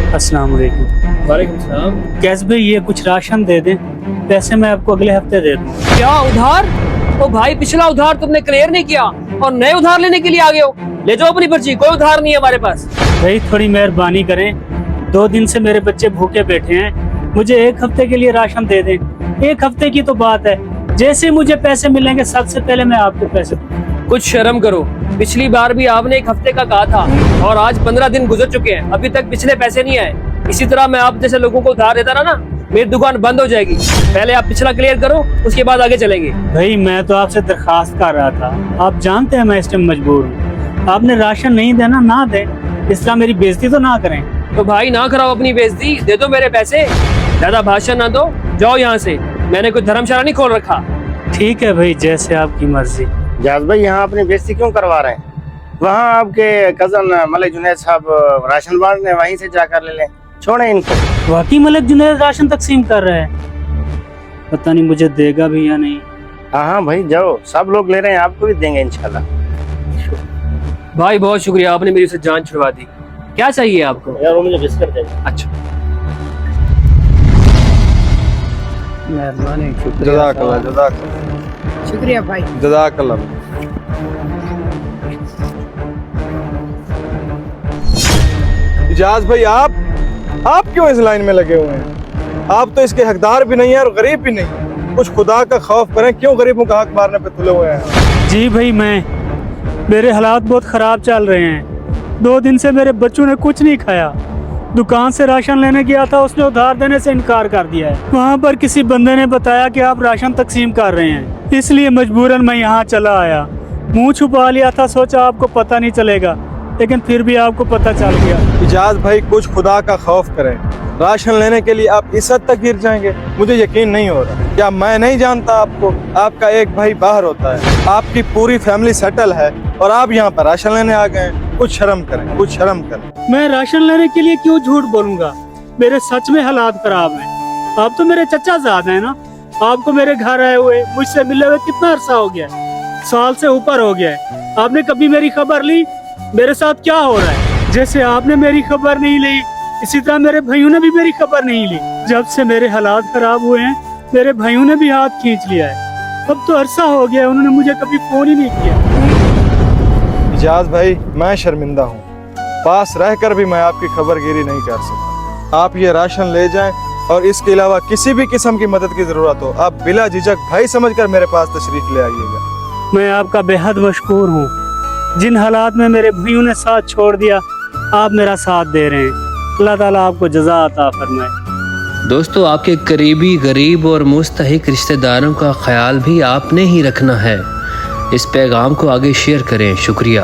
अस्सलाम वालेकुम। वालेकुम सलाम। कैस भाई ये कुछ राशन दे दें, पैसे मैं आपको अगले हफ्ते दे दूँ। क्या उधार? ओ भाई, पिछला उधार तुमने क्लियर नहीं किया और नए उधार लेने के लिए आ गए हो। ले जाओ अपनी पर्ची, कोई उधार नहीं है हमारे पास। भाई थोड़ी मेहरबानी करें, 2 दिन से मेरे बच्चे भूखे बैठे हैं, मुझे 1 हफ्ते के लिए राशन दे दें। 1 हफ्ते की तो बात है, जैसे मुझे पैसे मिलेंगे सबसे पहले मैं आपको पैसे दूंगा। कुछ शर्म करो, पिछली बार भी आपने 1 हफ्ते का कहा था और आज 15 दिन गुजर चुके हैं, अभी तक पिछले पैसे नहीं आए। इसी तरह मैं आप जैसे लोगों को उधार देता रहा ना, मेरी दुकान बंद हो जाएगी। पहले आप पिछला क्लियर करो, उसके बाद आगे चलेंगे। भाई मैं तो आपसे दरखास्त कर रहा था, आप जानते हैं मैं इस टाइम मजबूर हूँ। आपने राशन नहीं देना, ना दे, इस तरह मेरी बेइज्जती तो ना करें। तो भाई ना कराओ अपनी बेइज्जती, दे दो मेरे पैसे। ज्यादा भाषण ना दो, जाओ यहाँ से। मैंने कोई धर्मशाला नहीं खोल रखा। ठीक है भाई, जैसे आपकी मर्जी। जाज भाई यहाँ अपनी बेइज्जती क्यों करवा रहे हैं? वहाँ आपके कजन मलिक जुनैद साहब राशन बांट रहे, वहीं से जाकर ले लें, छोड़े इनको। वाकई मलिक जुनैद राशन तकसीम कर रहा है, पता नहीं मुझे देगा भी या नहीं। हाँ भाई जाओ, सब लोग ले रहे हैं, आपको भी देंगे इंशाल्लाह। भाई बहुत शुक्रिया, आपने मेरी से जान छुड़वा दी। क्या चाहिए आपको? यार वो मुझे बिस्किट दे। अच्छा, मेहरबानी, जज़ाकल्लाह शुक्रिया भाई। जज़ाकल्लाह। इजाज भाई आप क्यों इस लाइन में लगे हुए हैं? आप तो इसके हकदार भी नहीं है और गरीब भी नहीं। कुछ खुदा का खौफ करें, क्यों गरीबों का हक मारने पे तुले हुए हैं? जी भाई मेरे हालात बहुत ख़राब चल रहे हैं। 2 दिन से मेरे बच्चों ने कुछ नहीं खाया। दुकान से राशन लेने गया था, उसने उधार देने से इनकार कर दिया है। वहाँ पर किसी बंदे ने बताया कि आप राशन तकसीम कर रहे हैं, इसलिए मजबूरन मैं यहाँ चला आया। मुंह छुपा लिया था, सोचा आपको पता नहीं चलेगा, लेकिन फिर भी आपको पता चल गया। इजाज भाई कुछ खुदा का खौफ करें। राशन लेने के लिए आप इस हद तक गिर जाएंगे, मुझे यकीन नहीं हो रहा। क्या मैं नहीं जानता आपको? आपका एक भाई बाहर होता है, आपकी पूरी फैमिली सेटल है और आप यहाँ पर राशन लेने आ गए हैं। कुछ शर्म करें, कुछ शर्म करें। मैं राशन लेने के लिए क्यों झूठ बोलूंगा? मेरे सच में हालात खराब हैं। आप तो मेरे चचा ज़ाद हैं ना, आपको मेरे घर आए हुए, मुझसे मिले हुए कितना अरसा हो गया है? साल से ऊपर हो गया है। आपने कभी मेरी खबर ली? मेरे साथ क्या हो रहा है? जैसे आपने मेरी खबर नहीं ली, इसी तरह मेरे भाइयों ने भी मेरी खबर नहीं ली। जब से मेरे हालात खराब हुए हैं, मेरे भाइयों ने भी हाथ खींच लिया है। अब तो अरसा हो गया है, उन्होंने मुझे कभी फोन ही नहीं किया। इजाज भाई मैं शर्मिंदा हूँ, पास रहकर भी मैं आपकी खबरगिरी नहीं कर सकता। आप ये राशन ले जाएं और इसके अलावा किसी भी किस्म की मदद की जरूरत हो, आप बिला झिझक भाई समझकर मेरे पास तशरीफ ले आइएगा। मैं आपका बेहद मशकूर हूँ। जिन हालात में मेरे भाइयों ने साथ छोड़ दिया, आप मेरा साथ दे रहे हैं। अल्लाह ताला आपको जज़ा अता फरमाए। दोस्तों, आपके करीबी, गरीब और मुस्तहिक रिश्तेदारों का ख्याल भी आपने ही रखना है। इस पैगाम को आगे शेयर करें। शुक्रिया।